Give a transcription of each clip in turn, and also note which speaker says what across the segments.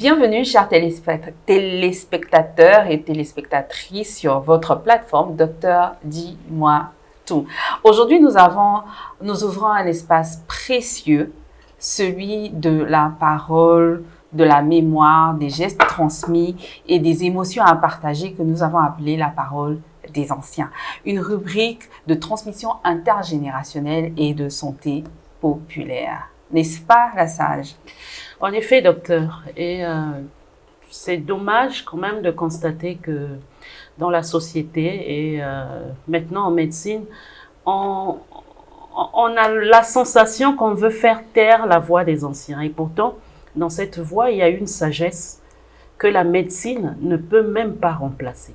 Speaker 1: Bienvenue, chers téléspectateurs et téléspectatrices sur votre plateforme Docteur Dis-moi tout. Aujourd'hui, nous ouvrons un espace précieux, celui de la parole, de la mémoire, des gestes transmis et des émotions à partager que nous avons appelé la parole des anciens. Une rubrique de transmission intergénérationnelle et de santé populaire. N'est-ce pas, la sage?
Speaker 2: En effet, docteur. Et c'est dommage quand même de constater que dans la société et maintenant en médecine, on a la sensation qu'on veut faire taire la voix des anciens. Et pourtant, dans cette voix, il y a une sagesse que la médecine ne peut même pas remplacer.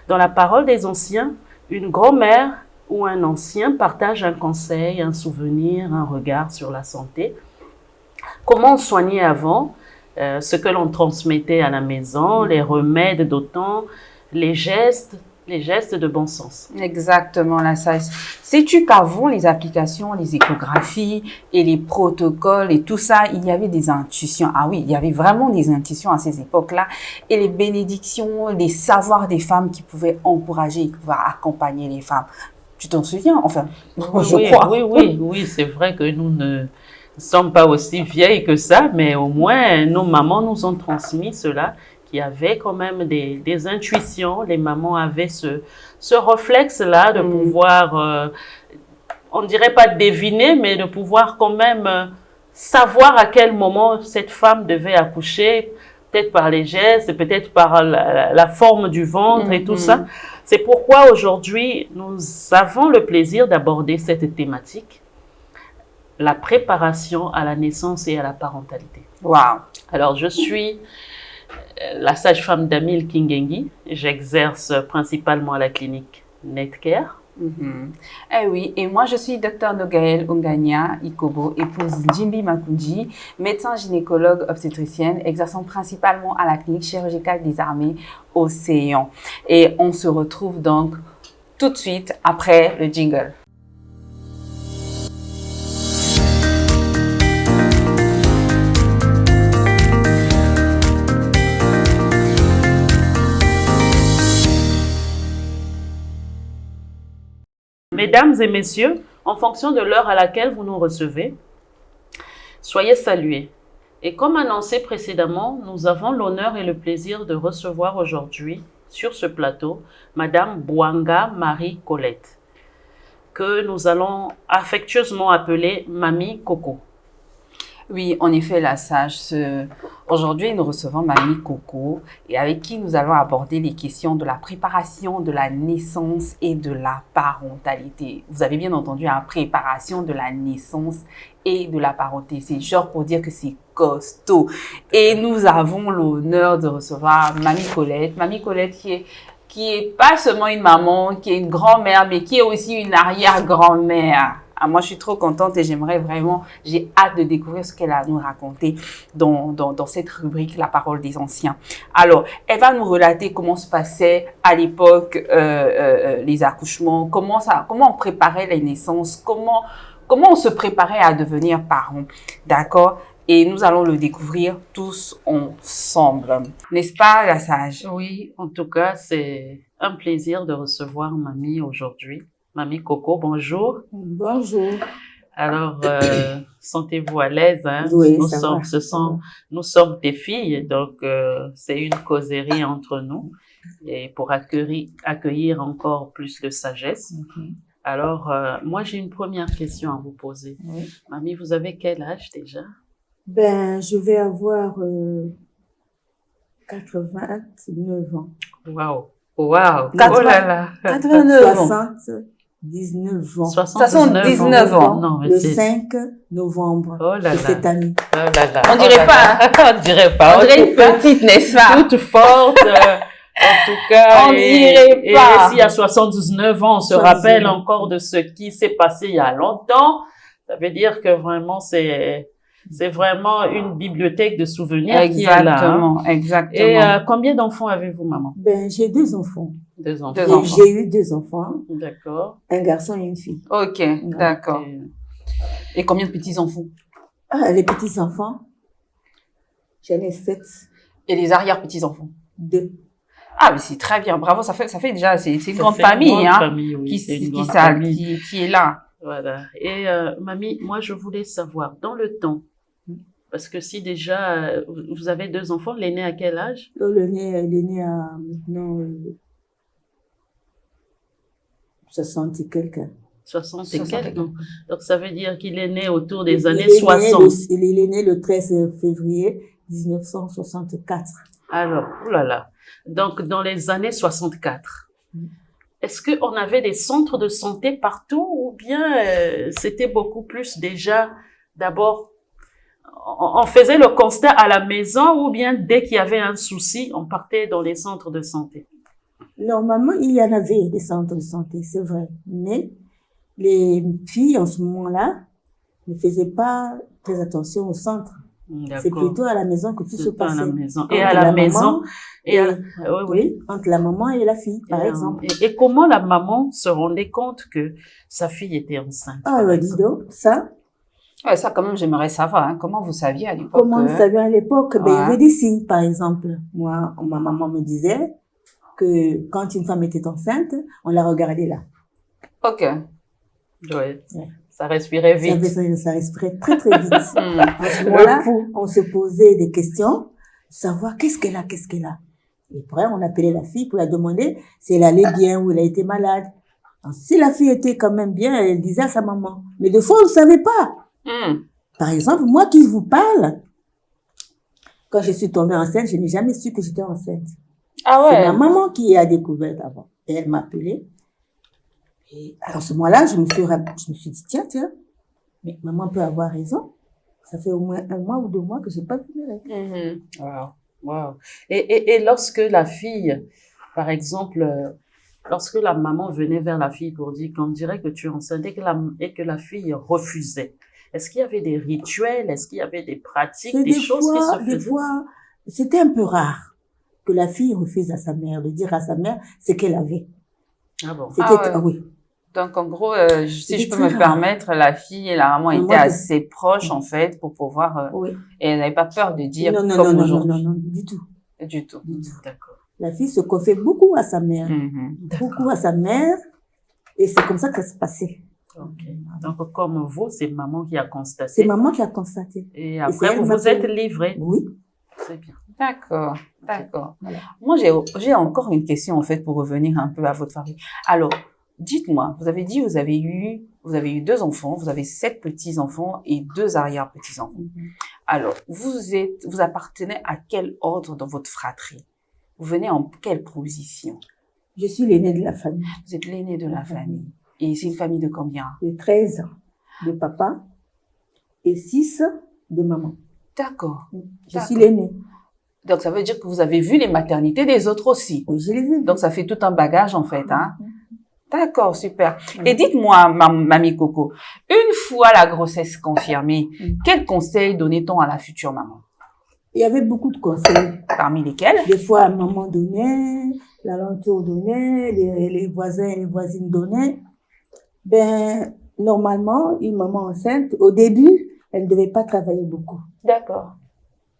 Speaker 2: Dans la parole des anciens, une grand-mère ou un ancien partage un conseil, un souvenir, un regard sur la santé. Comment on soignait avant, ce que l'on transmettait à la maison, les remèdes d'autant, les gestes de bon sens.
Speaker 1: Exactement, la sage. Sais-tu qu'avant les applications, les échographies et les protocoles et tout ça, il y avait des intuitions. Ah oui, il y avait vraiment des intuitions à ces époques-là. Et les bénédictions, les savoirs des femmes qui pouvaient encourager, qui pouvaient accompagner les femmes. Tu t'en souviens? Enfin, je crois.
Speaker 2: Oui, c'est vrai que nous ne sommes pas aussi vieilles que ça, mais au moins nos mamans nous ont transmis cela, qui avait quand même des intuitions. Les mamans avaient ce réflexe-là de pouvoir, on ne dirait pas deviner, mais de pouvoir quand même savoir à quel moment cette femme devait accoucher, peut-être par les gestes, peut-être par la forme du ventre et tout ça. C'est pourquoi aujourd'hui, nous avons le plaisir d'aborder cette thématique, la préparation à la naissance et à la parentalité.
Speaker 1: Wow.
Speaker 2: Alors, je suis la sage-femme Damil Kingengi. J'exerce principalement à la clinique Netcare.
Speaker 1: Eh oui, et moi je suis Dr Nogaël Ongania Ikobo, épouse Jimbi Makunji, médecin gynécologue obstétricienne, exerçant principalement à la clinique chirurgicale des armées Océan. Et on se retrouve donc tout de suite après le jingle.
Speaker 2: Mesdames et messieurs, en fonction de l'heure à laquelle vous nous recevez, soyez salués. Et comme annoncé précédemment, nous avons l'honneur et le plaisir de recevoir aujourd'hui, sur ce plateau, Madame Bouanga Marie-Colette, que nous allons affectueusement appeler Mamie Coco.
Speaker 1: Oui, en effet, la sage. Aujourd'hui, nous recevons Mamie Coco et avec qui nous allons aborder les questions de la préparation de la naissance et de la parentalité. Vous avez bien entendu, la préparation de la naissance et de la parentalité. C'est genre pour dire que c'est costaud. Et nous avons l'honneur de recevoir Mamie Colette. Mamie Colette qui est pas seulement une maman, qui est une grand-mère, mais qui est aussi une arrière-grand-mère. Ah, moi, je suis trop contente et j'ai hâte de découvrir ce qu'elle a à nous raconter dans cette rubrique, la parole des anciens. Alors, elle va nous relater comment se passait à l'époque les accouchements, comment on préparait les naissances, comment on se préparait à devenir parents, d'accord? Et nous allons le découvrir tous ensemble. N'est-ce pas, la sage?
Speaker 2: Oui, en tout cas, c'est un plaisir de recevoir Mamie aujourd'hui. Mamie Coco, bonjour.
Speaker 3: Bonjour.
Speaker 2: Alors, sentez-vous à l'aise, hein?
Speaker 3: Oui,
Speaker 2: Nous sommes tes filles, donc c'est une causerie entre nous et pour accueillir encore plus de sagesse. Alors, moi, j'ai une première question à vous poser.
Speaker 3: Oui.
Speaker 2: Mamie, vous avez quel âge déjà?
Speaker 3: Ben, je vais avoir 89 ans.
Speaker 2: Waouh!
Speaker 1: Oh là là!
Speaker 3: 89 ans. 79 ans.
Speaker 1: 79 ans.
Speaker 2: Non, mais
Speaker 3: le 5 novembre de cette année.
Speaker 2: Oh là là.
Speaker 1: On dirait pas, hein?
Speaker 2: On dirait pas.
Speaker 1: On dirait une petite, n'est-ce pas?
Speaker 2: Toute forte. En tout cas,
Speaker 1: on dirait pas.
Speaker 2: Et si à 79 ans, on se rappelle encore de ce qui s'est passé il y a longtemps, ça veut dire que vraiment c'est vraiment une bibliothèque de souvenirs qui est là. Hein?
Speaker 1: Exactement.
Speaker 2: Et combien d'enfants avez-vous, maman?
Speaker 3: Ben, j'ai 2 enfants.
Speaker 2: 2 enfants.
Speaker 3: J'ai eu 2 enfants.
Speaker 2: D'accord.
Speaker 3: Un garçon et une fille.
Speaker 1: Ok, d'accord. Et combien de petits-enfants?
Speaker 3: Les petits-enfants, J'en ai 7.
Speaker 1: Et les arrière-petits-enfants?
Speaker 3: 2.
Speaker 1: Ah, mais c'est très bien. Bravo, ça fait déjà, c'est une grande
Speaker 2: fait une
Speaker 1: famille,
Speaker 2: grande
Speaker 1: hein,
Speaker 2: famille, oui, c'est une grande
Speaker 1: qui
Speaker 2: famille.
Speaker 1: est là.
Speaker 2: Voilà. Et mamie, moi je voulais savoir, dans le temps, parce que si déjà vous avez 2 enfants, l'aîné à quel âge?
Speaker 3: L'aîné a maintenant 60 et quelques.
Speaker 2: 60 et
Speaker 1: 60 et
Speaker 2: quelques.
Speaker 1: quelques.
Speaker 2: Donc ça veut dire qu'il est né autour des
Speaker 3: Il
Speaker 2: années
Speaker 3: est né
Speaker 2: 60.
Speaker 3: il est né le 13 février 1964.
Speaker 2: Alors, oulala. Donc dans les années 64. Est-ce qu'on avait des centres de santé partout ou bien c'était beaucoup plus déjà, d'abord, on faisait le constat à la maison ou bien dès qu'il y avait un souci, on partait dans les centres de santé?
Speaker 3: Normalement, il y en avait des centres de santé, c'est vrai. Mais les filles, en ce moment-là, ne faisaient pas très attention au centre. C'est plutôt à la maison que tout se passait.
Speaker 2: À la maison. Et à la maison.
Speaker 3: Oui, entre la maman et la fille, par exemple.
Speaker 2: Et comment la maman se rendait compte que sa fille était enceinte?
Speaker 3: Ah, bah, dis donc, ça.
Speaker 1: Ouais, ça, quand même, j'aimerais savoir, hein. Comment vous saviez à l'époque?
Speaker 3: Comment nous savions à l'époque?
Speaker 1: Ouais.
Speaker 3: Ben, il y avait des signes, par exemple. Moi, ma maman me disait que quand une femme était enceinte, on la regardait là.
Speaker 1: Ok.
Speaker 2: Ouais. Ça respirait vite.
Speaker 3: Ça respirait très, très vite. À ce moment-là, on se posait des questions, savoir qu'est-ce qu'elle a. Et après, on appelait la fille pour la demander si elle allait bien ou elle a été malade. Alors, si la fille était quand même bien, elle disait à sa maman. Mais des fois, on ne savait pas. Par exemple, moi qui vous parle, quand je suis tombée enceinte, je n'ai jamais su que j'étais enceinte.
Speaker 1: Ah ouais.
Speaker 3: C'est ma maman qui a découvert avant. Et elle m'a appelée. Et à ce moment-là, je me suis dit, tiens, mais maman peut avoir raison. Ça fait au moins 1 mois ou 2 mois que j'ai pas vu mes règles.
Speaker 2: Wow. Et lorsque la fille, par exemple, lorsque la maman venait vers la fille pour dire qu'on dirait que tu es enceinte et que la fille refusait, est-ce qu'il y avait des rituels, est-ce qu'il y avait des pratiques, des choses qui se faisaient?
Speaker 3: Des fois, c'était un peu rare que la fille refuse à sa mère, de dire à sa mère ce qu'elle avait.
Speaker 2: Ah bon?
Speaker 3: Oui.
Speaker 1: Donc, en gros, si je peux me permettre, la fille et la maman étaient assez proches, en fait, pour pouvoir, et elle n'avait pas peur de dire comme aujourd'hui.
Speaker 3: Non, du tout.
Speaker 1: Du tout.
Speaker 2: D'accord.
Speaker 3: La fille se confiait beaucoup à sa mère. Beaucoup à sa mère. Et c'est comme ça que ça se passait.
Speaker 2: Okay. Donc, comme vous, c'est maman qui a constaté.
Speaker 3: C'est maman qui a constaté.
Speaker 2: Et après, vous vous êtes livrée.
Speaker 3: Oui.
Speaker 2: C'est bien.
Speaker 1: D'accord.
Speaker 3: Voilà.
Speaker 1: Moi, j'ai encore une question, en fait, pour revenir un peu à votre famille. Alors, dites-moi, vous avez dit, vous avez eu 2 enfants, vous avez 7 petits-enfants et 2 arrière-petits-enfants. Alors, vous appartenez à quel ordre dans votre fratrie? Vous venez en quelle position?
Speaker 3: Je suis l'aînée de la famille.
Speaker 1: Vous êtes l'aînée de la famille. Et c'est une famille de combien?
Speaker 3: De 13 de papa et 6 de maman.
Speaker 1: D'accord.
Speaker 3: Je suis l'aînée.
Speaker 1: Donc, ça veut dire que vous avez vu les maternités des autres aussi.
Speaker 3: Oui, je les ai vues.
Speaker 1: Donc, ça fait tout un bagage, en fait, hein. D'accord, super. Et dites-moi, mamie Coco, une fois la grossesse confirmée, quel conseil donnait-on à la future maman?
Speaker 3: Il y avait beaucoup de conseils.
Speaker 1: Parmi lesquels?
Speaker 3: Des fois, maman donnait, l'alentour donnait, les voisins et les voisines donnaient. Ben, normalement, une maman enceinte, au début, elle ne devait pas travailler beaucoup.
Speaker 1: D'accord.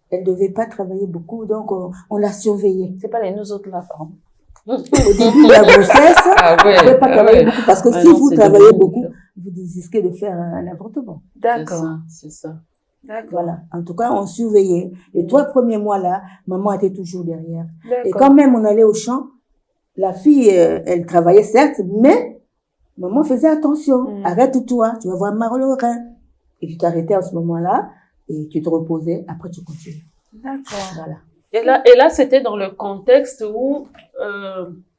Speaker 3: Elle ne devait pas travailler beaucoup, donc on la surveillait.
Speaker 1: C'est pas nous autres là, pardon.
Speaker 3: Au début de la grossesse, vous ne pouvez pas travailler beaucoup, parce que si vous travaillez beaucoup, vous risquez de faire un avortement.
Speaker 1: D'accord.
Speaker 2: C'est ça.
Speaker 1: D'accord.
Speaker 3: Voilà. En tout cas, on surveillait. Les 3 premiers mois-là, maman était toujours derrière.
Speaker 1: D'accord.
Speaker 3: Et quand même on allait au champ, la fille, elle travaillait certes, mais maman faisait attention. Arrête-toi, tu vas voir Marie-Laurent. Et tu t'arrêtais à ce moment-là, et tu te reposais, après tu continues.
Speaker 1: D'accord.
Speaker 3: Voilà.
Speaker 2: Et là, c'était dans le contexte où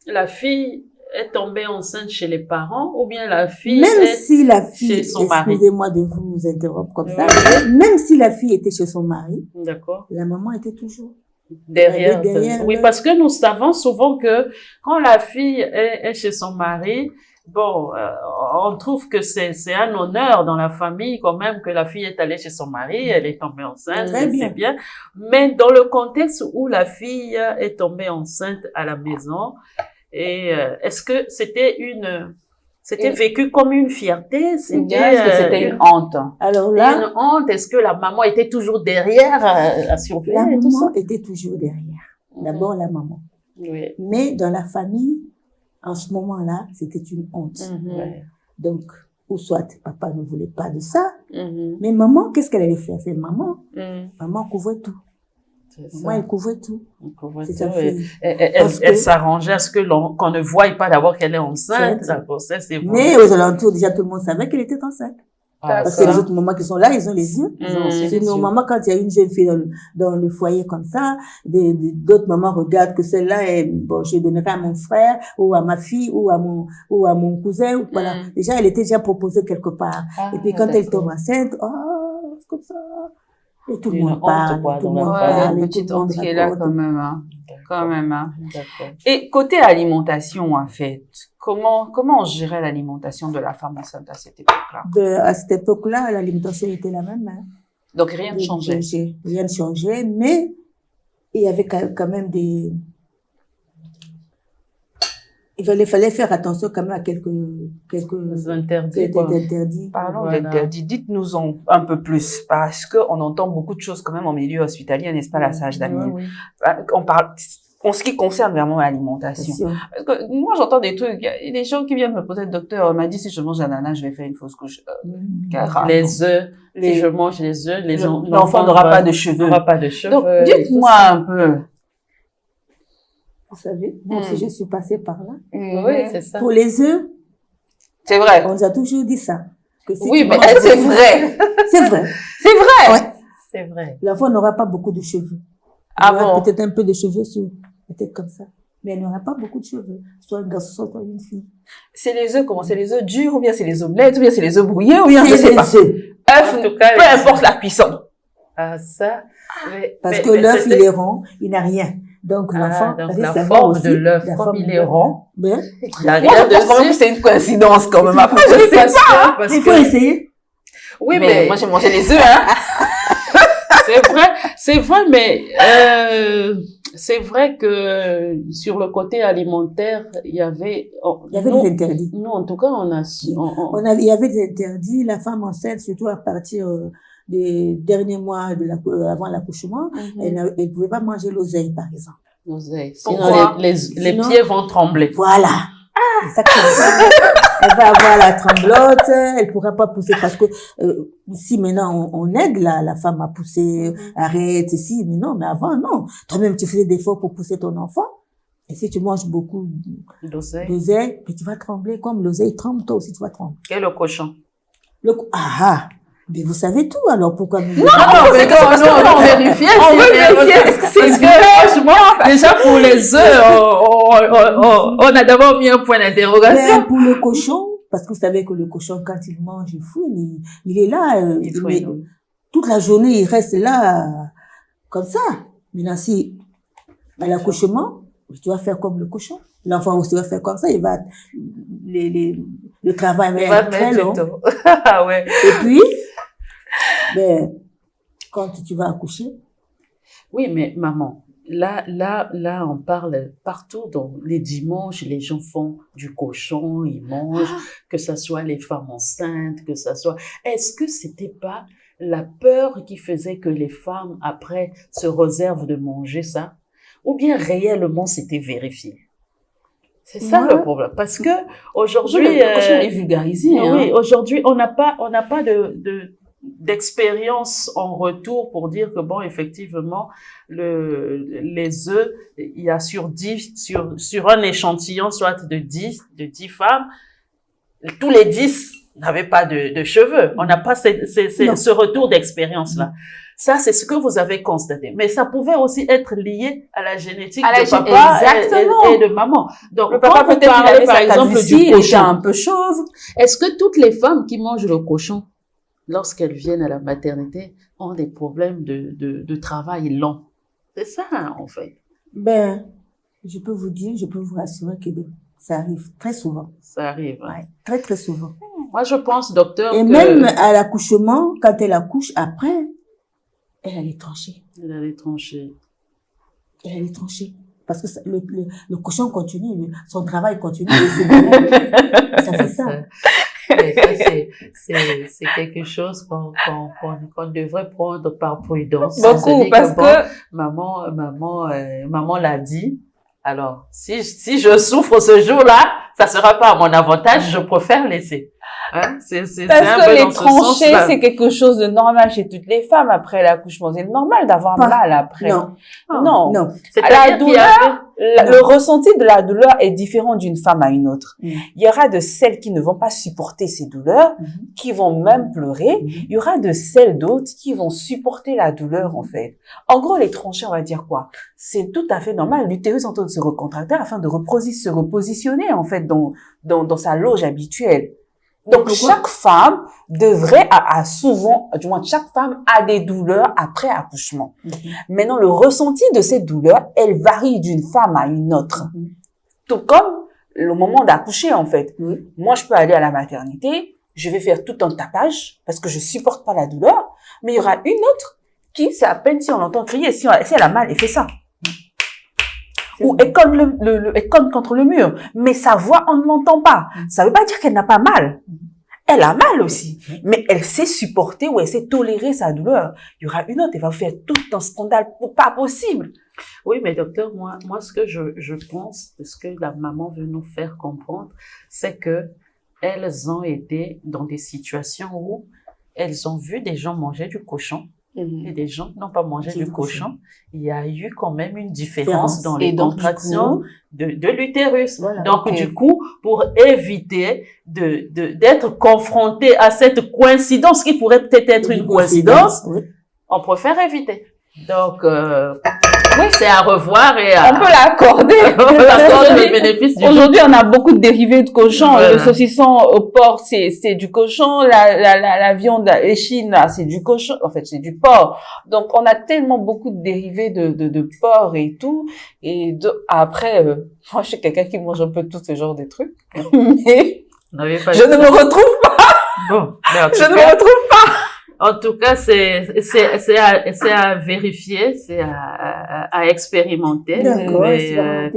Speaker 2: la fille est tombée enceinte chez les parents, ou bien la fille
Speaker 3: même si la fille,
Speaker 2: chez son mari.
Speaker 3: Excusez-moi de vous interrompre comme ça, même si la fille était chez son mari,
Speaker 2: d'accord,
Speaker 3: la maman était toujours
Speaker 2: derrière. Oui, parce que nous savons souvent que quand la fille est chez son mari, bon, on trouve que c'est un honneur dans la famille quand même que la fille est allée chez son mari, elle est tombée enceinte, c'est bien. Mais dans le contexte où la fille est tombée enceinte à la maison, et est-ce que c'était C'était vécu comme une fierté,
Speaker 1: Est-ce que c'était une honte?
Speaker 3: Alors là,
Speaker 2: une honte. Est-ce que la maman était toujours derrière à surveiller
Speaker 3: la
Speaker 2: et tout ça?
Speaker 3: maman était toujours derrière. D'abord la maman.
Speaker 2: Oui.
Speaker 3: Mais dans la famille, en ce moment-là, c'était une honte.
Speaker 2: Ouais.
Speaker 3: Donc, ou soit papa ne voulait pas de ça,
Speaker 2: Mhm.
Speaker 3: mais maman, qu'est-ce qu'elle allait faire? C'est maman.
Speaker 2: Mhm.
Speaker 3: Maman couvrait tout.
Speaker 2: C'est
Speaker 3: Maman,
Speaker 2: ça.
Speaker 3: elle couvrait tout. C'est sa
Speaker 2: Et-
Speaker 3: fille.
Speaker 2: Elle s'arrangeait à ce que qu'on ne voie pas d'abord qu'elle est enceinte.
Speaker 3: C'est-
Speaker 2: La grossesse est
Speaker 3: Mais aux alentours, déjà, tout le monde savait qu'elle était enceinte. Parce que les autres mamans qui sont là, ils ont les yeux. C'est nos mamans, quand il y a une jeune fille dans le foyer comme ça, d'autres mamans regardent que celle-là est, bon, je donnerai à mon frère, ou à ma fille, ou à mon cousin, ou voilà. Déjà, elle était déjà proposée quelque part. Et puis, quand elle tombe enceinte, oh, c'est comme ça. Et tout le monde parle, tout le monde parle.
Speaker 1: Une petite honte qui est là quand même, hein. Quand même, hein.
Speaker 2: D'accord.
Speaker 1: Et côté alimentation, en fait, comment on gérait l'alimentation de la femme enceinte à cette époque-là?
Speaker 3: À cette époque-là, l'alimentation était la même, hein.
Speaker 1: Donc, rien ne changeait.
Speaker 3: Rien ne changeait, mais il y avait quand même il fallait faire attention quand même à quelques interdits.
Speaker 1: Parlons d'interdits. Dites-nous un peu plus, parce qu'on entend beaucoup de choses quand même en milieu hospitalier, n'est-ce pas, la sage Daniel?
Speaker 2: Oui.
Speaker 1: On parle, en ce qui concerne vraiment l'alimentation. Parce que moi, j'entends des trucs, il y a des gens qui viennent me poser, docteur, m'a dit, si je mange un ananas, je vais faire une fausse couche.
Speaker 2: Les œufs. Si je mange les œufs,
Speaker 1: l'enfant n'aura pas de cheveux. Donc, dites-moi un peu.
Speaker 3: Vous savez, moi aussi, je suis passée par là.
Speaker 2: Oui, c'est ça.
Speaker 3: Pour les œufs,
Speaker 1: c'est vrai.
Speaker 3: On nous a toujours dit ça. Que si
Speaker 1: oui, mais c'est vrai.
Speaker 3: C'est vrai.
Speaker 1: C'est vrai.
Speaker 3: Ouais.
Speaker 2: C'est vrai.
Speaker 3: L'enfant n'aura pas beaucoup de cheveux.
Speaker 1: Ah bon?
Speaker 3: Peut-être un peu de cheveux sur, peut-être comme ça. Mais elle n'aura pas beaucoup de cheveux. Soit un garçon, soit une fille.
Speaker 1: C'est les œufs, comment? C'est les œufs durs, ou bien c'est les omelettes, ou bien c'est les œufs brouillés, ou bien
Speaker 3: je sais pas.
Speaker 1: Œufs, en tout cas, peu importe la cuisson.
Speaker 2: Ah, ça.
Speaker 3: Parce que l'œuf, il est rond, il n'a rien. Donc, l'enfant,
Speaker 2: la forme de l'œuf, comme il est rond,
Speaker 3: il
Speaker 1: y a rien dessus. C'est une coïncidence, quand même. Après, je sais pas.
Speaker 3: Il faut essayer.
Speaker 2: Oui, mais
Speaker 1: moi, j'ai mangé les œufs, hein.
Speaker 2: C'est vrai, mais c'est vrai que sur le côté alimentaire, il y avait
Speaker 3: des interdits.
Speaker 2: Nous, en tout cas,
Speaker 3: il y avait des interdits. La femme enceinte, surtout à partir des derniers mois avant l'accouchement, elle ne pouvait pas manger l'oseille, par exemple.
Speaker 2: L'oseille. Sinon, les pieds vont trembler.
Speaker 3: Voilà. Exactement. Elle va avoir la tremblote, elle pourra pas pousser parce que si maintenant on aide la femme à pousser, arrête ici, mais non, mais avant non. Toi-même tu faisais des efforts pour pousser ton enfant. Et si tu manges beaucoup d'oseille, puis tu vas trembler comme l'oseille tremble, toi aussi tu vas trembler.
Speaker 2: Et le cochon.
Speaker 3: Mais vous savez tout, alors pourquoi vous...
Speaker 1: Non, on vérifie. On veut vérifier. Parce que franchement, déjà pour les œufs, on a d'abord mis un point d'interrogation.
Speaker 3: Mais pour le cochon, parce que vous savez que le cochon, quand il mange, il fouine, il est là, toute la journée, il reste là, comme ça. Maintenant, si, à l'accouchement, tu vas faire comme le cochon. L'enfant aussi va faire comme ça, il va, le travail va être très long.
Speaker 2: Ah ouais.
Speaker 3: Et puis, quand tu vas accoucher.
Speaker 2: Oui, mais maman, là, on parle partout. Donc, les dimanches, les gens font du cochon, ils mangent, que ça soit les femmes enceintes, que ça soit. Est-ce que c'était pas la peur qui faisait que les femmes après se réservent de manger ça, ou bien réellement c'était vérifié? C'est ça le problème, parce que aujourd'hui,
Speaker 1: le cochon est vulgarisé.
Speaker 2: Oui, aujourd'hui, on n'a pas d'expérience en retour pour dire que bon, effectivement, les œufs, il y a sur un échantillon, soit de 10 femmes, tous les 10 n'avaient pas de cheveux. On n'a pas ce retour d'expérience-là. Ça, c'est ce que vous avez constaté. Mais ça pouvait aussi être lié à la génétique de papa et de maman. Donc,
Speaker 1: le papa peut-être qu'il avait par exemple du cochon un peu chauve.
Speaker 2: Est-ce que toutes les femmes qui mangent le cochon, lorsqu'elles viennent à la maternité, ont des problèmes de travail long? C'est ça, en fait.
Speaker 3: Je peux vous rassurer que ça arrive très souvent.
Speaker 2: Ça arrive.
Speaker 3: Ouais, très, très souvent.
Speaker 2: Moi, je pense, docteur,
Speaker 3: et même à l'accouchement, quand elle accouche après, elle allait trancher.
Speaker 2: Elle allait trancher.
Speaker 3: Parce que le cochon continue, son travail continue. Ça fait ça.
Speaker 2: Et ça, c'est quelque chose qu'on devrait prendre par prudence.
Speaker 1: Beaucoup, parce que
Speaker 2: maman l'a dit. Alors, si je souffre ce jour-là, ça sera pas à mon avantage, je préfère laisser. Hein?
Speaker 1: Parce que les tranchées, c'est quelque chose de normal chez toutes les femmes après l'accouchement. C'est normal d'avoir mal après. Non. La douleur, le ressenti de la douleur est différent d'une femme à une autre. Il y aura de celles qui ne vont pas supporter ces douleurs, qui vont même pleurer. Il y aura de celles d'autres qui vont supporter la douleur, en fait. En gros, les tranchées, on va dire quoi? C'est tout à fait normal. L'utérus est en train de se recontracter afin de se repositionner, en fait, dans sa loge habituelle. Donc, chaque femme devrait, du moins, chaque femme a des douleurs après accouchement. Maintenant, le ressenti de ces douleurs, elle varie d'une femme à une autre. Tout comme le moment d'accoucher, en fait. Moi, je peux aller à la maternité, je vais faire tout un tapage parce que je supporte pas la douleur, mais il y aura une autre qui, c'est à peine si on l'entend crier, si elle a mal, elle fait ça. Ou elle cogne contre le mur. Mais sa voix, on ne l'entend pas. Ça veut pas dire qu'elle n'a pas mal. Elle a mal aussi. Mais elle sait supporter ou elle sait tolérer sa douleur. Il y aura une autre, elle va faire tout un scandale pas possible.
Speaker 2: Oui, mais docteur, moi, ce que je pense, ce que la maman veut nous faire comprendre, c'est que elles ont été dans des situations où elles ont vu des gens manger du cochon. Et des gens n'ont pas mangé du cochon. Il y a eu quand même une différence dans les contractions de l'utérus. Voilà, donc, du coup, pour éviter d'être confronté à cette coïncidence qui pourrait peut-être être une coïncidence, on préfère éviter. Donc, oui, c'est à revoir et
Speaker 1: on peut l'accorder.
Speaker 2: On peut l'accorder le bénéfice du
Speaker 1: Aujourd'hui, on a beaucoup de dérivés de cochon. Voilà. Le saucisson au porc, c'est du cochon. La viande échine, là, c'est du cochon. En fait, c'est du porc. Donc, on a tellement beaucoup de dérivés de porc et tout. Et après, moi, je suis quelqu'un qui mange un peu tout ce genre de trucs. Mais je ne me retrouve pas.
Speaker 2: Bon.
Speaker 1: Je ne me retrouve pas.
Speaker 2: En tout cas, c'est à vérifier, c'est à expérimenter.
Speaker 3: Mais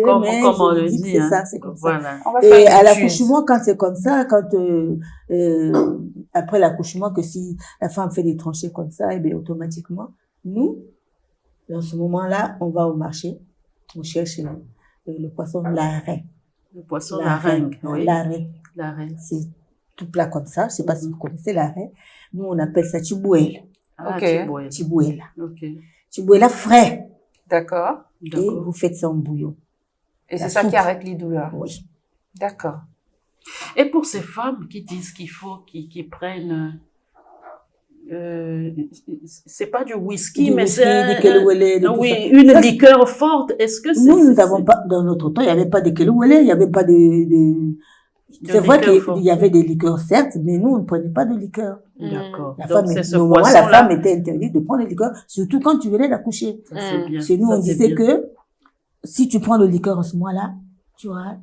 Speaker 2: comme on le dit,
Speaker 3: c'est ça, c'est comme
Speaker 2: voilà.
Speaker 3: Ça. Et à l'accouchement, quand c'est comme ça, quand après l'accouchement, que si la femme fait des tranchées comme ça, et bien automatiquement, nous, dans ce moment-là, on va au marché, on cherche le poisson larrain.
Speaker 2: Le poisson larrain, oui.
Speaker 3: Larrain. C'est tout plat comme ça. Je sais pas si vous connaissez l'arrêt. Nous, on appelle ça tibouel. Tibouel. Tibouel frais.
Speaker 1: D'accord.
Speaker 3: Et vous faites ça en bouillon.
Speaker 1: Et c'est ça qui arrête les douleurs.
Speaker 3: Oui.
Speaker 1: D'accord.
Speaker 2: Et pour ces femmes qui disent qu'il faut qu'ils prennent, c'est pas du whisky, mais c'est une liqueur forte. Est-ce que c'est...
Speaker 3: Nous n'avons pas, dans notre temps, il n'y avait pas de kelouélé, il n'y avait pas c'est vrai qu'il y avait des liqueurs, certes, mais nous, on ne prenait pas de liqueur.
Speaker 2: D'accord.
Speaker 3: La femme était interdite de prendre des liqueurs, surtout quand tu venais d'accoucher.
Speaker 2: C'est bien.
Speaker 3: Chez nous, on disait que si tu prends le liqueur en ce mois-là, tu auras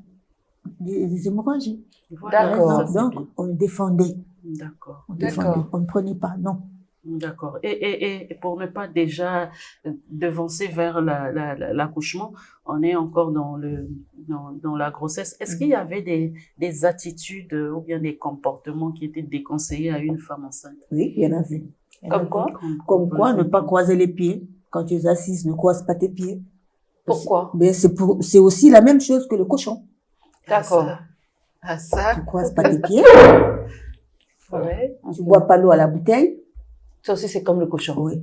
Speaker 3: des hémorragies.
Speaker 1: D'accord.
Speaker 3: Donc, on défendait.
Speaker 2: D'accord.
Speaker 3: On ne prenait pas, non.
Speaker 2: D'accord. Et pour ne pas déjà devancer vers l'accouchement, on est encore dans la grossesse. Est-ce qu'il y avait des attitudes ou bien des comportements qui étaient déconseillés à une femme enceinte?
Speaker 3: Oui, il y en avait.
Speaker 1: Comme quoi?
Speaker 3: Comme quoi, ne pas croiser les pieds. Quand tu es assise, ne croise pas tes pieds.
Speaker 1: Pourquoi?
Speaker 3: Mais c'est aussi la même chose que le cochon.
Speaker 1: D'accord.
Speaker 3: Tu ne croises pas tes pieds.
Speaker 1: Ouais.
Speaker 3: Tu bois pas l'eau à la bouteille.
Speaker 1: Ça aussi, c'est comme le cochon.
Speaker 3: Oui.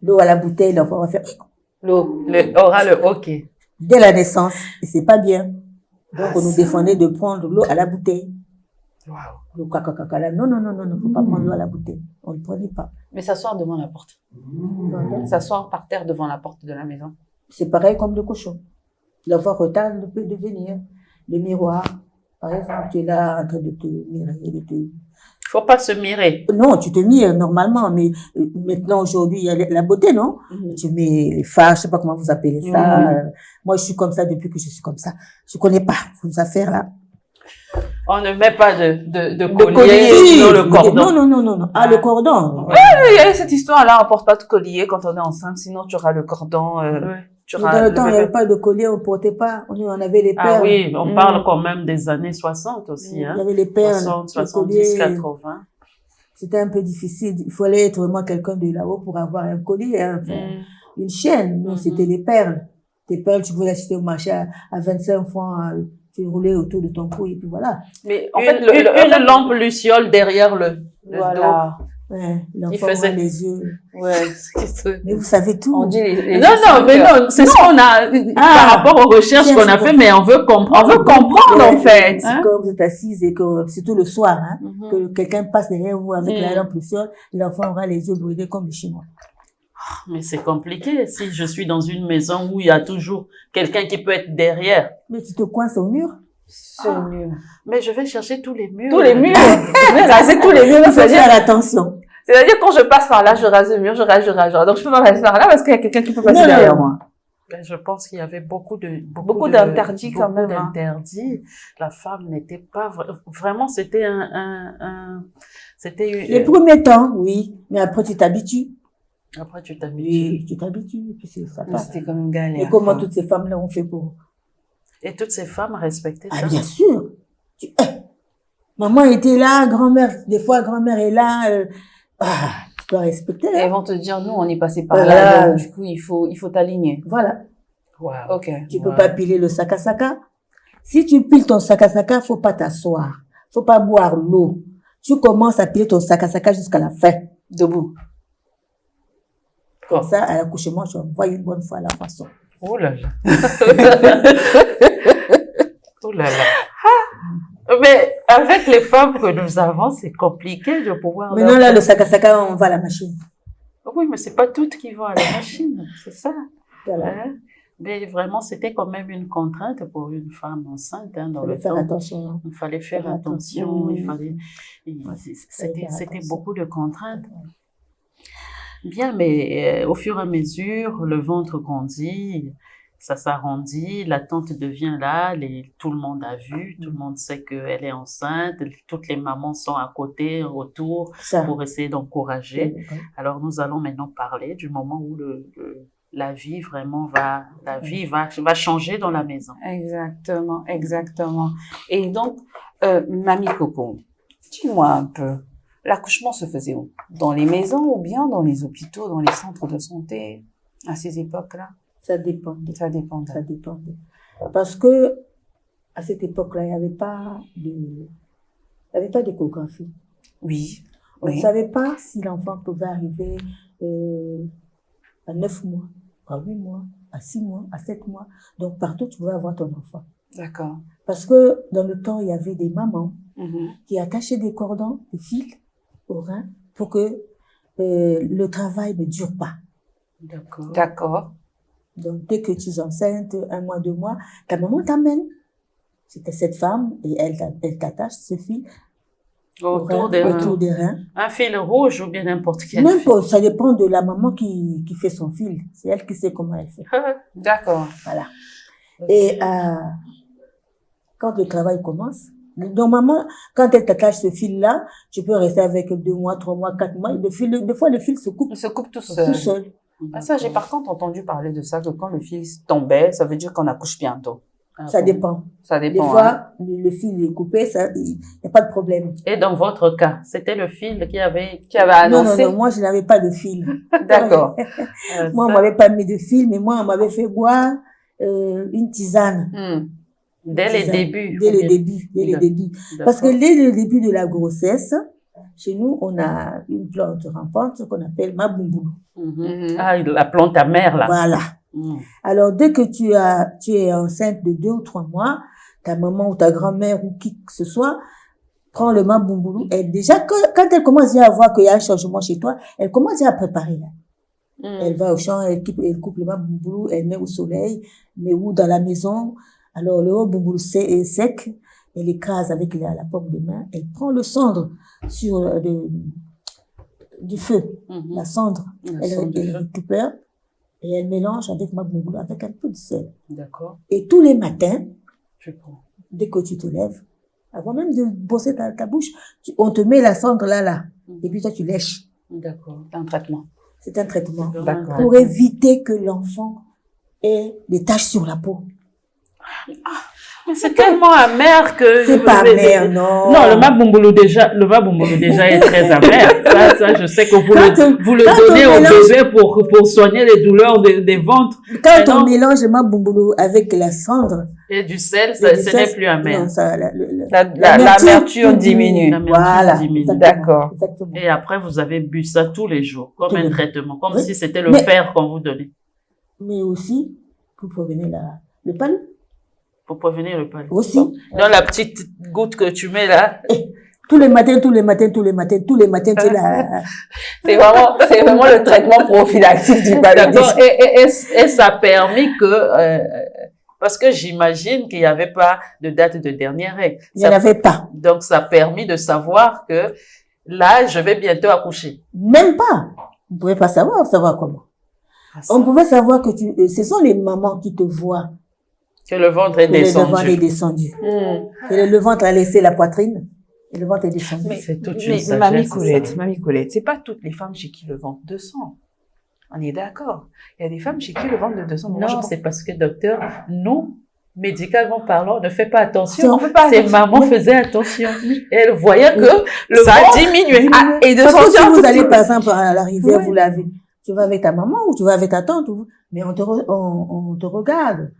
Speaker 3: L'eau à la bouteille, l'enfant va faire...
Speaker 2: Aura le hockey.
Speaker 3: Dès la naissance. Et c'est pas bien. Donc, on nous défendait de prendre l'eau à la bouteille.
Speaker 2: Wow.
Speaker 3: Le caca, non, faut pas prendre l'eau à la bouteille. On ne le prenait pas.
Speaker 1: Mais s'asseoir devant la porte. S'asseoir par terre devant la porte de la maison.
Speaker 3: C'est pareil comme le cochon. L'enfant retarde de venir. Le miroir. Par exemple, tu es là en train de te mirer,
Speaker 2: Faut pas se mirer.
Speaker 3: Non, tu te mires normalement, mais maintenant, aujourd'hui, il y a la beauté, non? Tu mets les fards, je sais pas comment vous appelez ça. Moi, je suis comme ça depuis que je suis comme ça. Je connais pas vos affaires-là.
Speaker 2: On ne met pas de collier dans le cordon.
Speaker 3: Non. Ah, le cordon.
Speaker 1: Il y a cette histoire-là, on porte pas de collier quand on est enceinte, sinon tu auras le cordon,
Speaker 3: Dans le temps, il n'y avait pas de collier, on ne portait pas. On avait les perles.
Speaker 2: Ah oui, on parle quand même des années 60 aussi. Hein.
Speaker 3: Il y avait les perles.
Speaker 2: 60, 70, 80.
Speaker 3: C'était un peu difficile. Il fallait être vraiment quelqu'un de là-haut pour avoir un collier, hein, une chaîne. Nous, c'était les perles. Tes perles, tu pouvais l'acheter au marché à 25 francs. Tu roulais autour de ton cou et puis voilà.
Speaker 2: Mais en fait, une lampe luciole derrière le
Speaker 1: voilà.
Speaker 2: dos.
Speaker 3: Ouais,
Speaker 2: Il faisait
Speaker 3: les yeux.
Speaker 1: Ouais.
Speaker 3: Mais vous savez tout.
Speaker 1: On dit
Speaker 2: non, mais non, c'est ce qu'on a, par rapport aux recherches qu'on a fait, mais on veut comprendre.
Speaker 1: On veut comprendre, en fait.
Speaker 3: Quand vous êtes assise et que, surtout le soir, hein, que quelqu'un passe derrière vous avec la lampe luciole, l'enfant aura les yeux brûlés comme les Chinois.
Speaker 2: Mais c'est compliqué si je suis dans une maison où il y a toujours quelqu'un qui peut être derrière.
Speaker 3: Mais tu te coinces au mur.
Speaker 1: Mur.
Speaker 2: Mais je vais chercher tous les murs.
Speaker 1: Tous les murs. Je vais raser tous les murs.
Speaker 3: Il faut faire attention.
Speaker 1: C'est-à-dire, quand je passe par là, je rase le mur, je rase. Donc, je peux pas passer par là parce qu'il y a quelqu'un qui peut passer derrière moi.
Speaker 2: Ben, je pense qu'il y avait beaucoup
Speaker 1: d'interdits quand même.
Speaker 2: Beaucoup d'interdits. La femme n'était pas vraiment, c'était
Speaker 3: les premiers temps, oui. Mais après, tu t'habitues.
Speaker 2: Après, tu t'habitues.
Speaker 3: Oui, tu t'habitues. Puis ça passe.
Speaker 1: C'était quand même galère.
Speaker 3: Et comment toutes ces femmes-là ont fait pour...
Speaker 2: Et toutes ces femmes respectaient ça?
Speaker 3: Ah, bien sûr. Maman était là, grand-mère, des fois, grand-mère est là, tu dois respecter.
Speaker 1: Et elles vont te dire, nous, on est passé par là, donc, du coup, il faut t'aligner.
Speaker 3: Voilà.
Speaker 2: Wow.
Speaker 1: Ok.
Speaker 3: Tu peux pas piler le sakasaka. Si tu piles ton sakasaka, faut pas t'asseoir. Faut pas boire l'eau. Tu commences à piler ton sakasaka jusqu'à la fin.
Speaker 1: Debout.
Speaker 3: Comme ça, à l'accouchement, tu envoies une bonne fois à la façon.
Speaker 2: Oh là là. Oh là là. Mais avec les femmes que nous avons, c'est compliqué de pouvoir...
Speaker 3: Maintenant, là, le sakasaka, on va à la machine.
Speaker 2: Oui, mais c'est pas toutes qui vont à la machine, c'est ça.
Speaker 3: Voilà.
Speaker 2: Hein? Mais vraiment, c'était quand même une contrainte pour une femme enceinte. Hein, dans le
Speaker 3: faire
Speaker 2: temps.
Speaker 3: Attention.
Speaker 2: Il fallait faire attention. Il fallait... C'était beaucoup de contraintes. Bien, mais au fur et à mesure, le ventre grandit, ça s'arrondit, la tante devient là, tout le monde a vu, tout le monde sait qu'elle est enceinte, toutes les mamans sont à côté, autour, pour essayer d'encourager. Alors, nous allons maintenant parler du moment où la vie vraiment va changer dans la maison.
Speaker 1: Exactement, exactement. Et donc, Mamie Coco, dis-moi un peu, l'accouchement se faisait où? Dans les maisons ou bien dans les hôpitaux, dans les centres de santé, à ces époques-là?
Speaker 3: Ça dépend.
Speaker 1: Ça dépend.
Speaker 3: Ça dépend. Parce que, à cette époque-là, il n'y avait pas d'échographie.
Speaker 1: Oui.
Speaker 3: On ne savait pas si l'enfant pouvait arriver à 9 mois, à 8 mois, à 6 mois, à 7 mois. Donc, partout, tu pouvais avoir ton enfant.
Speaker 1: D'accord.
Speaker 3: Parce que, dans le temps, il y avait des mamans qui attachaient des cordons, des fils au rein pour que le travail ne dure pas.
Speaker 2: D'accord.
Speaker 1: D'accord.
Speaker 3: Donc, dès que tu es enceinte, 1 mois, 2 mois, ta maman t'amène. C'était cette femme et elle t'attache ce fil autour des reins.
Speaker 2: Un fil rouge ou bien n'importe quel
Speaker 3: N'importe, ça dépend de la maman qui fait son fil. C'est elle qui sait comment elle fait.
Speaker 1: D'accord.
Speaker 3: Voilà. Et quand le travail commence, normalement, quand elle t'attache ce fil-là, tu peux rester avec 2 mois, 3 mois, 4 mois. Des fois, le fil se coupe.
Speaker 1: Il se coupe tout seul. Ah, ça, j'ai par contre entendu parler de ça, que quand le fil tombait, ça veut dire qu'on accouche bientôt.
Speaker 3: Ça dépend.
Speaker 1: Ça dépend.
Speaker 3: Des fois, le fil est coupé, il n'y a pas de problème.
Speaker 2: Et dans votre cas, c'était le fil qui avait
Speaker 1: annoncé?
Speaker 3: Non, moi, je n'avais pas de fil.
Speaker 1: D'accord.
Speaker 3: Moi, on m'avait pas mis de fil, mais moi, on m'avait fait boire une tisane.
Speaker 2: Dès les débuts.
Speaker 3: Dès les débuts. Parce que dès le début de la grossesse, chez nous, on a une plante rampante qu'on appelle mabumboulou.
Speaker 2: Ah, la plante amère, là.
Speaker 3: Voilà. Alors, dès que tu es enceinte de 2 ou 3 mois, ta maman ou ta grand-mère ou qui que ce soit prend le mabumboulou. Et déjà, quand elle commence à voir qu'il y a un changement chez toi, elle commence à préparer. Elle va au champ, elle coupe le mabumboulou, elle met au soleil, mais ou dans la maison. Alors, le mabumboulou est sec, elle écrase avec la paume de main, elle prend le cendre sur du feu, la cendre, elle récupère et elle mélange avec mabumboulou, avec un peu de sel.
Speaker 2: D'accord.
Speaker 3: Et tous les matins,
Speaker 2: je prends.
Speaker 3: Dès que tu te lèves, avant même de bosser ta bouche, on te met la cendre là, et puis toi tu lèches.
Speaker 2: D'accord.
Speaker 1: C'est un traitement.
Speaker 3: C'est un traitement.
Speaker 1: D'accord.
Speaker 3: Pour éviter que l'enfant et des taches sur la peau.
Speaker 2: Mais c'est tellement amer que...
Speaker 3: C'est pas amer, non.
Speaker 2: Non, le mabumbulu déjà est très amer. Ça, je sais que vous le donnez au bébé pour soigner les douleurs des ventres.
Speaker 3: Quand on mélange le mabumbulu avec la cendre
Speaker 2: et du sel, ce n'est plus amer.
Speaker 3: Non, ça,
Speaker 1: l'amertume diminue.
Speaker 3: Voilà.
Speaker 1: D'accord.
Speaker 2: Et après, vous avez bu ça tous les jours, comme un traitement, comme si c'était le fer qu'on vous donnait.
Speaker 3: Mais aussi, pour prévenir le palud.
Speaker 2: Pour prévenir le palud.
Speaker 3: Aussi.
Speaker 2: Dans la petite goutte que tu mets là.
Speaker 3: Tous les matins, tu es là.
Speaker 1: C'est vraiment le traitement prophylactique du paludisme.
Speaker 2: Et ça a permis que, parce que j'imagine qu'il n'y avait pas de date de dernière règle.
Speaker 3: Il n'y en avait pas.
Speaker 2: Donc, ça a permis de savoir que là, je vais bientôt accoucher.
Speaker 3: Même pas. Vous ne pouvez pas savoir comment. On pouvait savoir que ce sont les mamans qui te voient.
Speaker 2: Que le ventre est descendu.
Speaker 3: Le ventre est descendu. Et le ventre a laissé la poitrine. Et le ventre est descendu.
Speaker 2: Mais c'est toute une sagesse.
Speaker 1: Mamie Colette, c'est pas toutes les femmes chez qui le ventre descend. On est d'accord. Il y a des femmes chez qui le ventre descend.
Speaker 2: Non, c'est parce que, docteur, nous, médicalement parlant, on ne fait pas attention.
Speaker 3: On fait pas
Speaker 2: Ces mamans faisaient attention. Et elles voyaient que le ventre diminuait.
Speaker 1: Et de
Speaker 3: parce que si vous
Speaker 1: tout
Speaker 3: allez, par exemple, à la rivière, vous l'avez. Tu vas avec ta maman ou tu vas avec ta tante, mais on te regarde.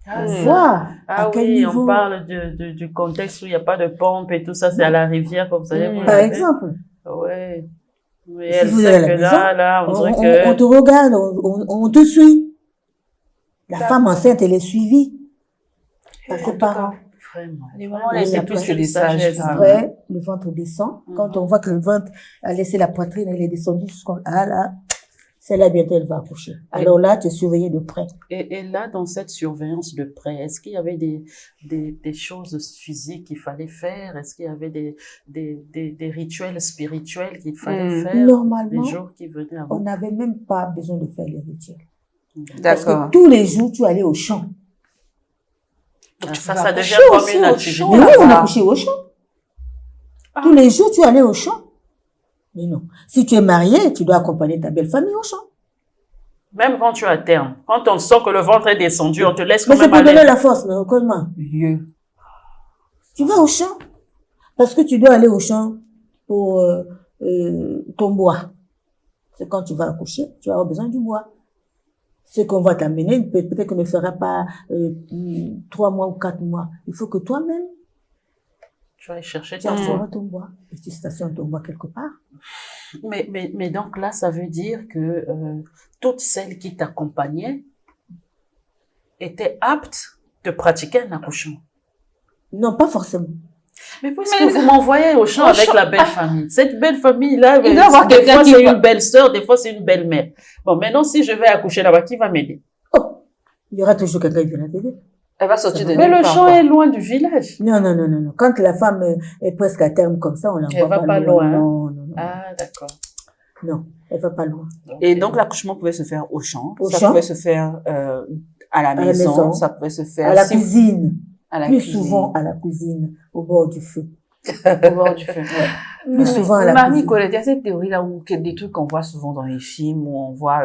Speaker 3: On voit à quel niveau.
Speaker 2: On parle du contexte où il n'y a pas de pompe et tout ça, c'est à la rivière, comme vous allez.
Speaker 3: Par exemple.
Speaker 2: Ouais. Oui,
Speaker 3: si
Speaker 2: elle
Speaker 3: vous
Speaker 2: sait
Speaker 3: allez à la
Speaker 2: que
Speaker 3: maison,
Speaker 2: là, on dirait que...
Speaker 3: on te regarde, on te suit. La femme enceinte, elle est suivie par ses parents.
Speaker 2: Vraiment.
Speaker 1: Les mamans, elles sont plus que des sages.
Speaker 3: Après, le ventre descend. Quand on voit que le ventre a laissé la poitrine, elle est descendue jusqu'à là. Celle-là, bientôt, elle va accoucher. Alors là, tu es surveillée de près.
Speaker 2: Et là, dans cette surveillance de près, est-ce qu'il y avait des choses physiques qu'il fallait faire? Est-ce qu'il y avait des rituels spirituels qu'il fallait faire?
Speaker 3: Normalement,
Speaker 2: des jours qui venaient avant?
Speaker 3: On n'avait même pas besoin de faire les rituels.
Speaker 1: D'accord.
Speaker 3: Parce que tous les jours, tu allais au champ.
Speaker 2: Ça devient comme une activité.
Speaker 3: Mais oui, on accouchait au champ. Tous les jours, tu allais au champ. Mais non. Si tu es marié, tu dois accompagner ta belle famille au champ.
Speaker 2: Même quand tu es à terme, quand on sent que le ventre est descendu, on te laisse quand
Speaker 3: même aller. Mais c'est pour donner la force, mais comment? Tu vas au champ. Parce que tu dois aller au champ pour ton bois. C'est quand tu vas accoucher, tu vas avoir besoin du bois. Ce qu'on va t'amener, peut-être qu'on ne fera pas 3 mois ou 4 mois. Il faut que toi-même,
Speaker 2: tu vas aller chercher
Speaker 3: ton bois. Et tu stationnes ton bois quelque part.
Speaker 2: Mais donc là, ça veut dire que toutes celles qui t'accompagnaient étaient aptes de pratiquer un accouchement.
Speaker 3: Non, pas forcément.
Speaker 2: Mais puisque vous m'envoyez au champ avec la belle famille. Cette belle famille-là,
Speaker 1: il doit avoir
Speaker 2: des fois c'est une belle sœur, des fois c'est une belle mère. Bon, maintenant si je vais accoucher là-bas, qui va m'aider?
Speaker 3: Oh, il y aura toujours quelqu'un qui viendra t'aider.
Speaker 1: Elle va sortir de
Speaker 2: Mais le champ est loin du village.
Speaker 3: Non. Quand la femme est presque à terme comme ça, on la voit
Speaker 2: pas loin.
Speaker 3: Non.
Speaker 2: Ah, d'accord.
Speaker 3: Non, elle va pas loin.
Speaker 1: Et donc l'accouchement pouvait se faire au champ.
Speaker 3: Ça
Speaker 1: pouvait se faire à la maison. Ça pouvait se faire
Speaker 3: à la cuisine.
Speaker 1: Plus
Speaker 3: souvent à la cuisine, au bord du feu.
Speaker 1: Au bord du feu.
Speaker 3: Plus souvent à la
Speaker 1: Mamie
Speaker 3: cuisine.
Speaker 1: Colette, il y a cette théorie-là où des trucs qu'on voit souvent dans les films, où on voit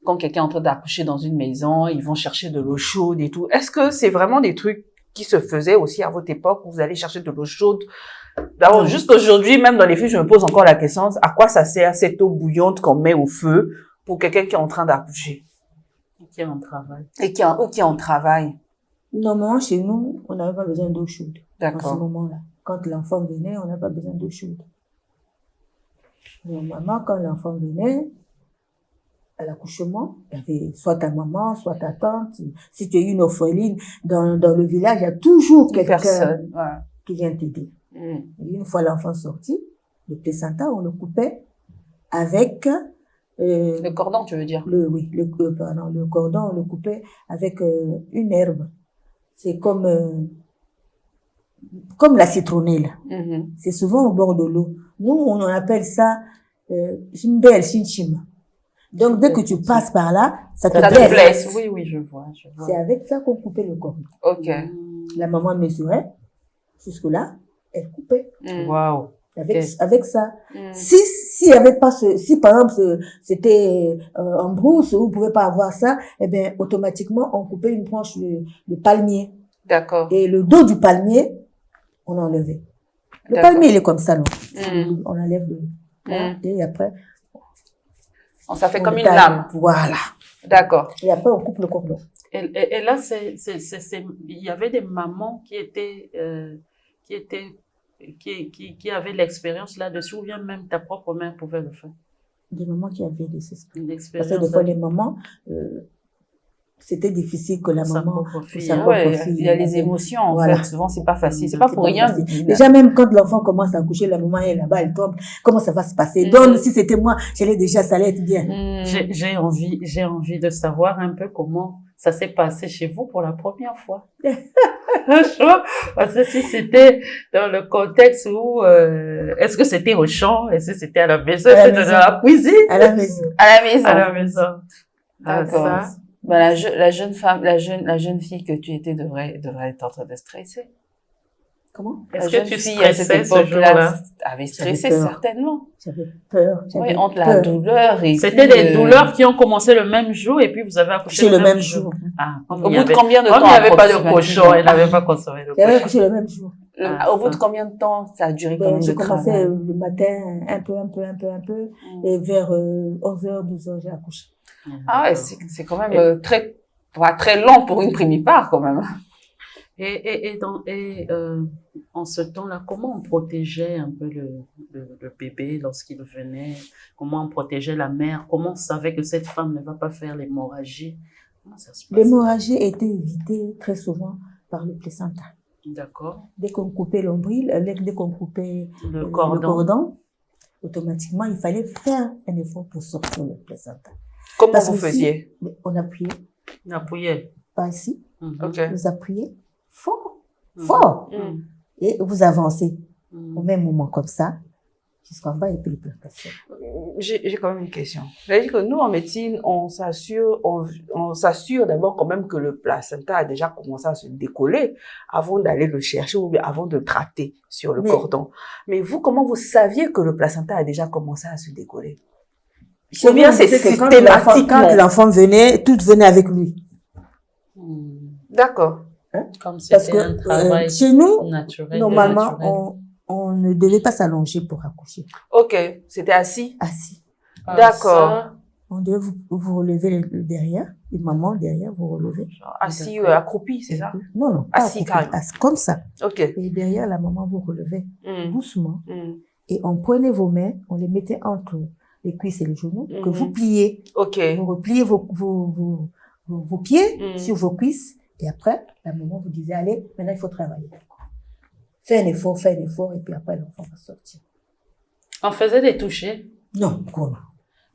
Speaker 1: quand quelqu'un est en train d'accoucher dans une maison, ils vont chercher de l'eau chaude et tout. Est-ce que c'est vraiment des trucs qui se faisaient aussi à votre époque, où vous allez chercher de l'eau chaude? D'abord, jusqu'aujourd'hui, même dans les films, je me pose encore la question, à quoi ça sert cette eau bouillante qu'on met au feu pour quelqu'un qui est en train d'accoucher?
Speaker 2: Qui est en travail.
Speaker 1: Ou qui est en travail.
Speaker 3: Normalement, chez nous, on n'avait pas besoin d'eau chaude.
Speaker 1: D'accord.
Speaker 3: À ce moment-là. Quand l'enfant venait, on n'avait pas besoin d'eau chaude. Normalement, quand l'enfant venait, à l'accouchement, il y avait soit ta maman, soit ta tante. Si tu es une orpheline, dans le village, il y a toujours quelqu'un qui vient t'aider. Et une fois l'enfant sorti, le placenta, on le coupait avec...
Speaker 1: le cordon, tu veux dire?
Speaker 3: Le cordon, on le coupait avec une herbe. C'est comme la citronnelle. C'est souvent au bord de l'eau. Nous, on appelle ça jimbel chinchim. Donc, dès que tu passes par là, ça te blesse.
Speaker 2: Oui, je vois.
Speaker 3: C'est avec ça qu'on coupait le cordon.
Speaker 1: Ok.
Speaker 3: La maman mesurait. Jusque-là, elle coupait.
Speaker 2: Waouh.
Speaker 3: Avec ça. Si y avait pas si par exemple c'était en brousse où vous pouvez pas avoir ça, eh bien automatiquement on coupait une branche de palmier.
Speaker 1: D'accord.
Speaker 3: Et le dos du palmier, on enlevait. Le palmier il est comme ça, non? On enlève et après
Speaker 1: ça fait comme une lame.
Speaker 3: Voilà.
Speaker 1: D'accord.
Speaker 3: Et après on coupe le cordon.
Speaker 2: Et là il y avait des mamans qui avaient l'expérience là-dessus, ou bien même ta propre mère pouvait le faire?
Speaker 3: Des mamans qui avaient des expériences.
Speaker 2: Parce
Speaker 3: que des fois, les mamans, c'était difficile que la maman...
Speaker 1: Il y a les émotions, en fait. Souvent, c'est pas facile. C'est pas pour rien.
Speaker 3: Déjà, même quand l'enfant commence à accoucher, la maman est là-bas, elle tombe. Comment ça va se passer? Donc, si c'était moi, j'allais déjà, ça allait être bien.
Speaker 2: J'ai envie de savoir un peu comment ça s'est passé chez vous pour la première fois. Parce que si c'était dans le contexte où, est-ce que c'était au champ, est-ce que c'était à la maison, est-ce que c'était dans la cuisine?
Speaker 3: À la maison.
Speaker 1: À la maison.
Speaker 2: À la maison.
Speaker 1: D'accord. Ben, la jeune fille que tu étais devrait être en train de stresser.
Speaker 3: Comment?
Speaker 2: Est-ce que tu stressais ce jour-là?
Speaker 1: Avait stressé certainement.
Speaker 3: J'avais peur.
Speaker 1: Oui, entre la douleur et
Speaker 2: c'était des douleurs qui ont commencé le même jour et puis vous avez accouché
Speaker 3: le même jour.
Speaker 1: Au bout de combien de temps?
Speaker 2: Il n'y avait pas de cochon, il n'avait pas consommé de cochon.
Speaker 3: J'avais accouché le même jour.
Speaker 1: Au bout de combien de temps ça a duré?
Speaker 3: J'ai commencé le matin un peu et vers 11h, 12h j'ai accouché.
Speaker 1: Ah ouais, c'est quand même très long pour une primipare quand même.
Speaker 2: Et en ce temps-là, comment on protégeait un peu le bébé lorsqu'il venait? Comment on protégeait la mère? Comment on savait que cette femme ne va pas faire l'hémorragie? Comment ça se passe?
Speaker 3: L'hémorragie était évitée très souvent par le placenta.
Speaker 2: D'accord.
Speaker 3: Dès qu'on coupait l'ombril, dès qu'on coupait
Speaker 2: le
Speaker 3: cordon, automatiquement, il fallait faire un effort pour sortir le placenta.
Speaker 1: Comment vous faisiez?
Speaker 3: On appuyait.
Speaker 2: On appuyait.
Speaker 3: Par ici.
Speaker 1: Okay.
Speaker 3: Vous appuyez fort. Et vous avancez au même moment comme ça, jusqu'en bas et puis le placenta.
Speaker 1: J'ai quand même une question. C'est-à-dire que nous, en médecine, on s'assure d'abord quand même que le placenta a déjà commencé à se décoller avant d'aller le chercher ou bien avant de le tracter sur le cordon. Mais vous, comment vous saviez que le placenta a déjà commencé à se décoller? Ou bien c'est systématique.
Speaker 3: Quand l'enfant venait, tout venait avec lui.
Speaker 1: D'accord.
Speaker 2: Comme c'était un travail
Speaker 3: chez nous,
Speaker 2: naturel.
Speaker 3: Normalement, on ne devait pas s'allonger pour accoucher.
Speaker 1: Ok, c'était assis.
Speaker 3: Assis.
Speaker 1: D'accord.
Speaker 3: On devait vous relever le derrière, et maman derrière, vous relevez.
Speaker 1: Assis, accroupi, c'est ça?
Speaker 3: Non,
Speaker 1: assis carrément.
Speaker 3: Comme ça.
Speaker 1: Ok.
Speaker 3: Et derrière, la maman vous relevait doucement. Et on prenait vos mains, on les mettait entre les cuisses et les genoux, que vous pliez.
Speaker 1: Ok.
Speaker 3: Vous repliez vos pieds sur vos cuisses. Et après, la maman vous disait, allez, maintenant il faut travailler. Fais un effort, et puis après l'enfant va sortir.
Speaker 2: On faisait des touchés?
Speaker 3: Non, comment?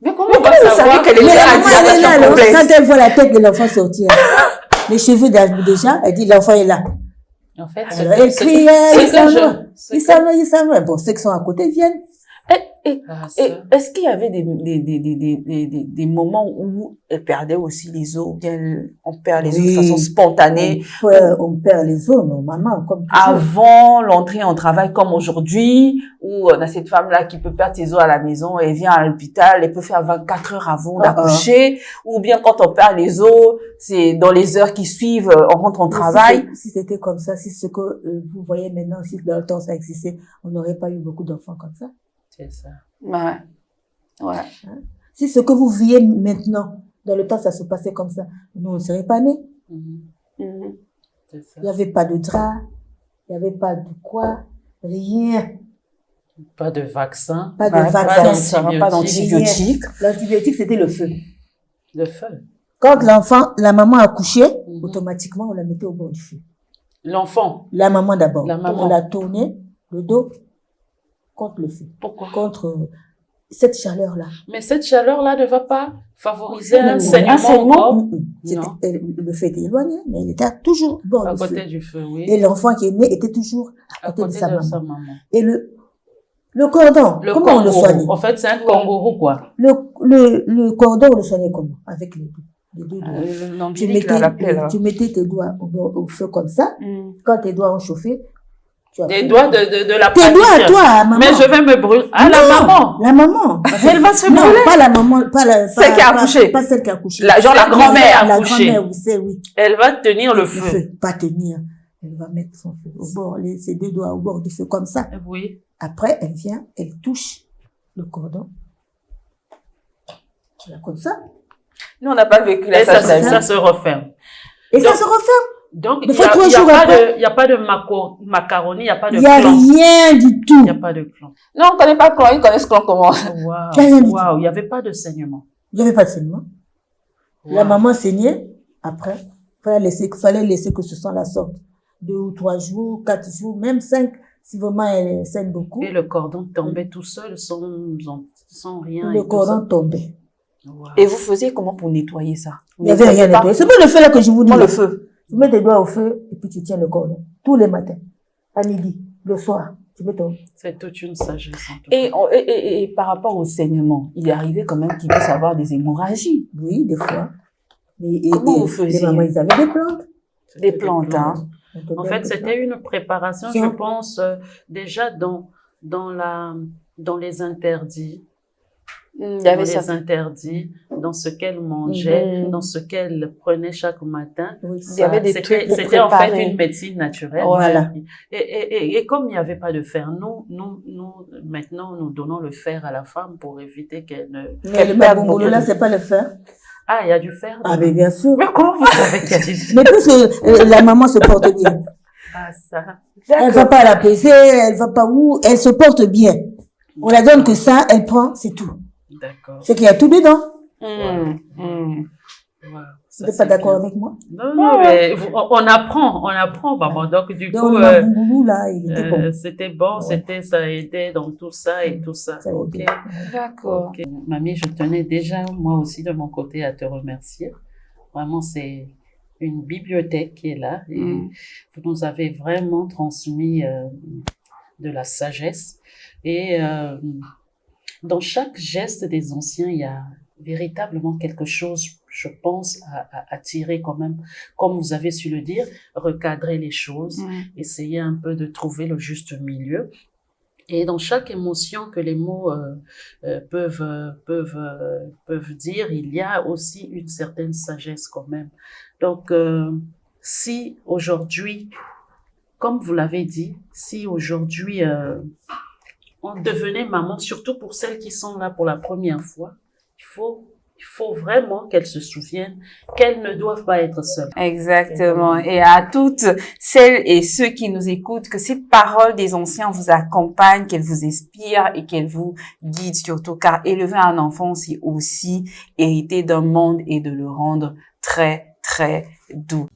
Speaker 2: Mais comment on va savoir
Speaker 1: qu'elle est là?
Speaker 3: Quand elle voit la tête de l'enfant sortir, les cheveux déjà, elle dit, l'enfant est là.
Speaker 2: En fait,
Speaker 3: elle crie, il s'en va. Bon, ceux qui sont à côté viennent.
Speaker 1: Est-ce qu'il y avait des moments où elle perdait aussi les os, ou bien on perd les os de façon spontanée?
Speaker 3: On perd les os normalement, comme toujours.
Speaker 1: Avant l'entrée en travail comme aujourd'hui, où on a cette femme-là qui peut perdre ses os à la maison, elle vient à l'hôpital, elle peut faire 24 heures avant d'accoucher, ou bien quand on perd les os, c'est dans les heures qui suivent, on rentre en travail.
Speaker 3: Si c'était comme ça, si ce que vous voyez maintenant, si dans le temps ça existait, on n'aurait pas eu beaucoup d'enfants comme ça.
Speaker 2: C'est ça.
Speaker 1: Ouais.
Speaker 3: Si ce que vous voyez maintenant, dans le temps, ça se passait comme ça, nous, on ne serait pas nés.
Speaker 2: C'est ça.
Speaker 3: Il n'y avait pas de drap, il n'y avait pas de quoi, rien.
Speaker 2: Pas de vaccin.
Speaker 3: Pas
Speaker 1: d'antibiotiques.
Speaker 3: L'antibiotique, c'était le feu.
Speaker 2: Le feu.
Speaker 3: Quand la maman accouchait, automatiquement, on la mettait au bord du feu.
Speaker 2: L'enfant.
Speaker 3: La maman d'abord.
Speaker 2: La maman.
Speaker 3: On la tournait, le dos, contre le feu.
Speaker 2: Pourquoi?
Speaker 3: Contre cette chaleur-là.
Speaker 2: Mais cette chaleur-là ne va pas favoriser un saignement.
Speaker 3: Le feu était éloigné, mais il était toujours au bord
Speaker 2: à
Speaker 3: du
Speaker 2: côté
Speaker 3: feu.
Speaker 2: Du feu, oui.
Speaker 3: Et l'enfant qui est né était toujours à côté de sa maman. Et le cordon, comment
Speaker 2: kangourou.
Speaker 3: on le soignait?
Speaker 2: En fait, c'est un kangourou, quoi.
Speaker 3: Le cordon, on le soignait comment? Avec les deux doigts. Tu mettais tes doigts au feu comme ça. Quand tes doigts ont chauffé,
Speaker 2: Des doigts de la
Speaker 3: Tes doigts à toi, à maman.
Speaker 2: Mais je vais me brûler. Ah, la maman.
Speaker 3: La maman.
Speaker 2: Elle va se
Speaker 3: Non,
Speaker 2: brûler.
Speaker 3: pas la maman,
Speaker 1: Celle qui a accouché.
Speaker 3: Pas celle qui a accouché.
Speaker 1: Genre la grand-mère.
Speaker 3: La
Speaker 2: accouchée.
Speaker 3: grand-mère, vous savez, oui.
Speaker 2: Elle va tenir le feu.
Speaker 3: Pas tenir. Elle va mettre son feu au bord, ses deux doigts au bord du feu, comme ça.
Speaker 2: Oui.
Speaker 3: Après, elle vient, elle touche le cordon. Voilà, comme ça.
Speaker 1: Nous, on n'a pas vécu la
Speaker 2: Et ça
Speaker 1: sage-femme.
Speaker 2: se referme.
Speaker 3: Et ça
Speaker 2: Donc,
Speaker 3: se referme.
Speaker 2: Donc,
Speaker 3: Des
Speaker 2: il
Speaker 3: fois, 3 jours
Speaker 2: n'y
Speaker 3: après.
Speaker 2: a pas de macaroni, il n'y a pas de
Speaker 3: Il n'y a
Speaker 2: clan.
Speaker 3: rien du
Speaker 2: Il
Speaker 3: tout.
Speaker 2: n'y a pas de clan.
Speaker 1: Non, on ne connaît pas clan, ils connaissent clan comment.
Speaker 3: Rien du
Speaker 2: Waouh, il n'y avait pas de saignement.
Speaker 3: Il n'y avait pas de saignement. La maman saignait. Après, il fallait laisser que ce sang la sorte. 2 ou 3 jours, 4 jours, même 5, si vraiment elle saigne beaucoup.
Speaker 2: Et le cordon tombait tout seul sans rien.
Speaker 3: Le cordon tombait.
Speaker 2: Wow.
Speaker 1: Et vous faisiez comment pour nettoyer ça?
Speaker 3: Il n'y avait rien nettoyé. C'est pas le feu là que je vous dis.
Speaker 1: Le feu.
Speaker 3: Tu mets tes doigts au feu et puis tu tiens le cordon. Tous les matins, à midi, le soir. Tu mets ton...
Speaker 2: C'est toute une sagesse. En tout cas.
Speaker 1: Et par rapport au saignement, il est arrivé quand même qu'il puisse avoir des hémorragies.
Speaker 3: Oui, des fois.
Speaker 1: Comment vous faisiez?
Speaker 3: Les mamans, ils avaient des plantes.
Speaker 1: Des plantes, hein.
Speaker 2: En fait, c'était une préparation, je pense, déjà dans les interdits.
Speaker 1: Il y avait
Speaker 2: les interdits, dans ce qu'elle mangeait, dans ce qu'elle prenait chaque matin.
Speaker 3: Oui,
Speaker 1: il y avait des trucs
Speaker 2: C'était en fait une médecine naturelle.
Speaker 3: Voilà.
Speaker 2: Et comme il n'y avait pas de fer, nous, maintenant, nous donnons le fer à la femme pour éviter qu'elle ne...
Speaker 3: Mais le mabombolo là, c'est pas le fer.
Speaker 2: Ah, il y a du fer?
Speaker 3: Ah, mais bien sûr.
Speaker 2: Mais comment vous savez qu'il y a du fer?
Speaker 3: Mais puisque la maman se porte bien.
Speaker 2: Ah, ça.
Speaker 3: Elle va pas à la PC, elle va pas où, elle se porte bien. On la donne que ça, elle prend, c'est tout.
Speaker 2: D'accord.
Speaker 3: C'est qu'il y a tout dedans.
Speaker 2: Wow,
Speaker 3: Vous n'êtes pas d'accord avec moi?
Speaker 2: Non, mais on apprend, maman. Donc, du
Speaker 3: Donc,
Speaker 2: coup,
Speaker 3: le mabombolo là, il était bon.
Speaker 2: c'était bon, ça aidait dans tout ça et tout ça.
Speaker 3: Ça
Speaker 2: Ok.
Speaker 3: aidait.
Speaker 1: D'accord.
Speaker 2: Ok. Mamie, je tenais déjà, moi aussi, de mon côté, à te remercier. Vraiment, c'est une bibliothèque qui est là. Et vous nous avez vraiment transmis de la sagesse. Et dans chaque geste des anciens, il y a véritablement quelque chose, je pense, à tirer quand même, comme vous avez su le dire, recadrer les choses, essayer un peu de trouver le juste milieu. Et dans chaque émotion que les mots peuvent dire, il y a aussi une certaine sagesse quand même. Donc, si aujourd'hui, comme vous l'avez dit, si aujourd'hui on devenait maman, surtout pour celles qui sont là pour la première fois, il faut vraiment qu'elles se souviennent qu'elles ne doivent pas être seules.
Speaker 1: Exactement. Et à toutes celles et ceux qui nous écoutent, que cette parole des anciens vous accompagne, qu'elle vous inspire et qu'elle vous guide surtout, car élever un enfant, c'est aussi hériter d'un monde et de le rendre très, très doux.